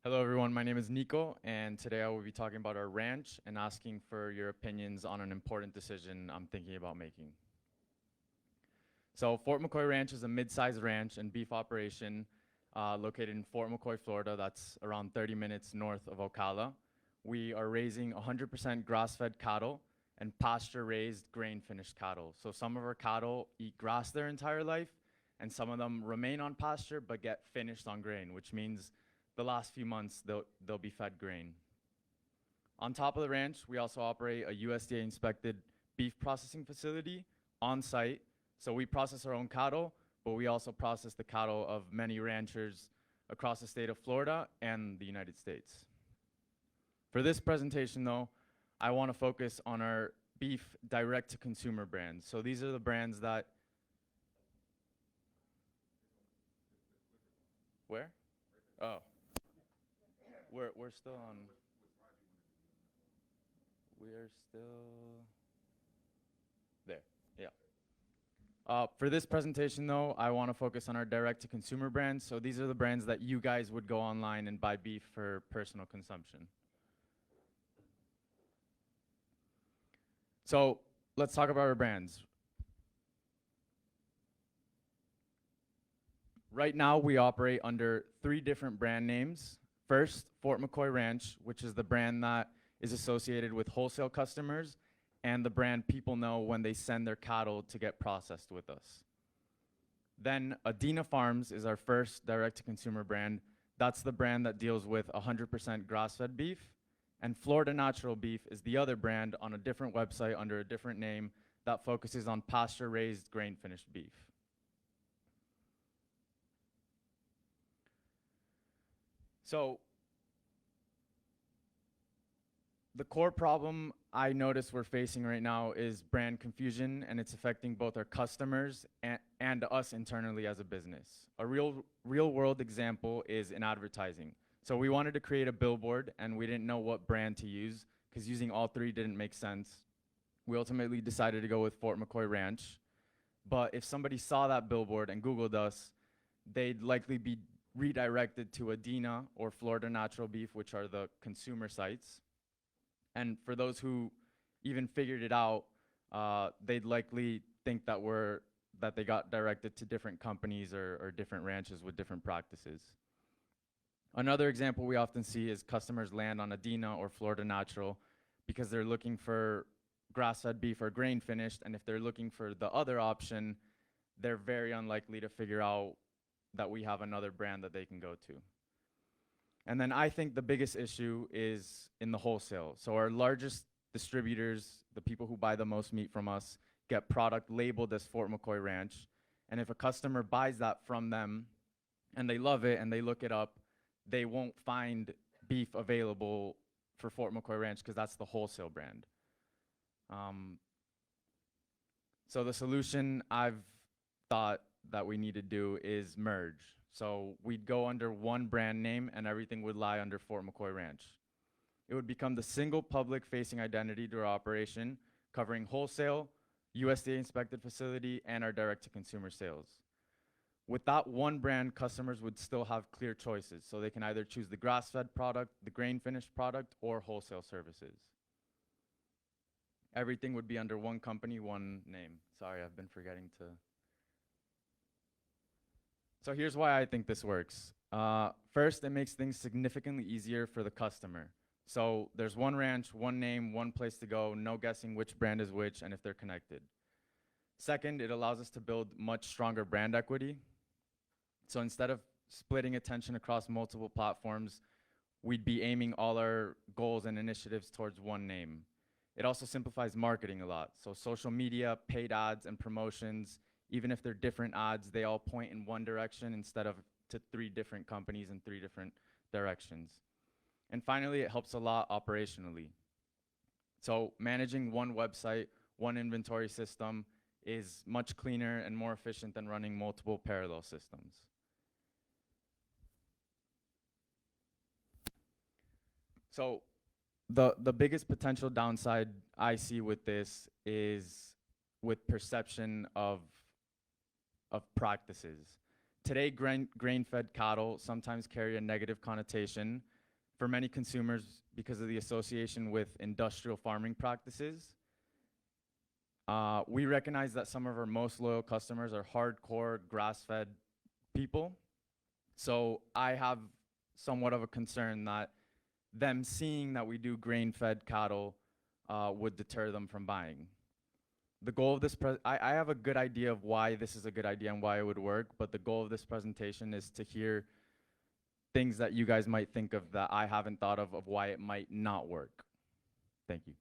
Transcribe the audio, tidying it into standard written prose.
Hello everyone, my name is Nico, and today I will be talking about our ranch and asking for your opinions on an important decision I'm thinking about making. So Fort McCoy Ranch is a mid-sized ranch and beef operation located in Fort McCoy, Florida. That's around 30 minutes north of Ocala. We are raising 100% grass-fed cattle and pasture-raised grain-finished cattle. So some of our cattle eat grass their entire life, and some of them remain on pasture but get finished on grain, which means the last few months they'll be fed grain. On top of the ranch, we also operate a USDA inspected beef processing facility on site. So we process our own cattle, but we also process the cattle of many ranchers across the state of Florida and the United States. For this presentation though, I want to focus on our beef direct to consumer brands. So these are the brands that, where? Oh. We're still on. We are still there. Yeah. For this presentation, though, I want to focus on our direct-to-consumer brands. So these are the brands that you guys would go online and buy beef for personal consumption. So let's talk about our brands. Right now, we operate under 3 different brand names. First, Fort McCoy Ranch, which is the brand that is associated with wholesale customers and the brand people know when they send their cattle to get processed with us. Then Adina Farms is our first direct-to-consumer brand. That's the brand that deals with 100% grass-fed beef. And Florida Natural Beef is the other brand on a different website under a different name that focuses on pasture-raised grain-finished beef. So the core problem I notice we're facing right now is brand confusion, and it's affecting both our customers and us internally as a business. A real world example is in advertising. So we wanted to create a billboard and we didn't know what brand to use because using all 3 didn't make sense. We ultimately decided to go with Fort McCoy Ranch. But if somebody saw that billboard and Googled us, they'd likely be redirected to Adina or Florida Natural Beef, which are the consumer sites. And for those who even figured it out, they'd likely think that they got directed to different companies or different ranches with different practices. Another example we often see is customers land on Adina or Florida Natural because they're looking for grass-fed beef or grain finished, and if they're looking for the other option, they're very unlikely to figure out that we have another brand that they can go to. And then I think the biggest issue is in the wholesale. So our largest distributors, the people who buy the most meat from us, get product labeled as Fort McCoy Ranch. And if a customer buys that from them and they love it and they look it up, they won't find beef available for Fort McCoy Ranch because that's the wholesale brand. So the solution I've thought that we need to do is merge. So we'd go under one brand name and everything would lie under Fort McCoy Ranch. It would become the single public-facing identity to our operation, covering wholesale, USDA inspected facility, and our direct-to-consumer sales. With that one brand, customers would still have clear choices, so they can either choose the grass-fed product, the grain-finished product, or wholesale services. Everything would be under one company, one name. Sorry, I've been forgetting to. So here's why I think this works. First, it makes things significantly easier for the customer. So there's one ranch, one name, one place to go, no guessing which brand is which and if they're connected. Second, it allows us to build much stronger brand equity. So instead of splitting attention across multiple platforms, we'd be aiming all our goals and initiatives towards one name. It also simplifies marketing a lot. So social media, paid ads, and promotions, even if they're different ads, they all point in one direction instead of to 3 different companies in 3 different directions. And finally, it helps a lot operationally. So managing one website, one inventory system is much cleaner and more efficient than running multiple parallel systems. So the biggest potential downside I see with this is with perception of practices. Today, grain-fed cattle sometimes carry a negative connotation for many consumers because of the association with industrial farming practices. We recognize that some of our most loyal customers are hardcore grass-fed people. So I have somewhat of a concern that them seeing that we do grain-fed cattle would deter them from buying. The goal of this, I have a good idea of why this is a good idea and why it would work, but the goal of this presentation is to hear things that you guys might think of that I haven't thought of why it might not work. Thank you.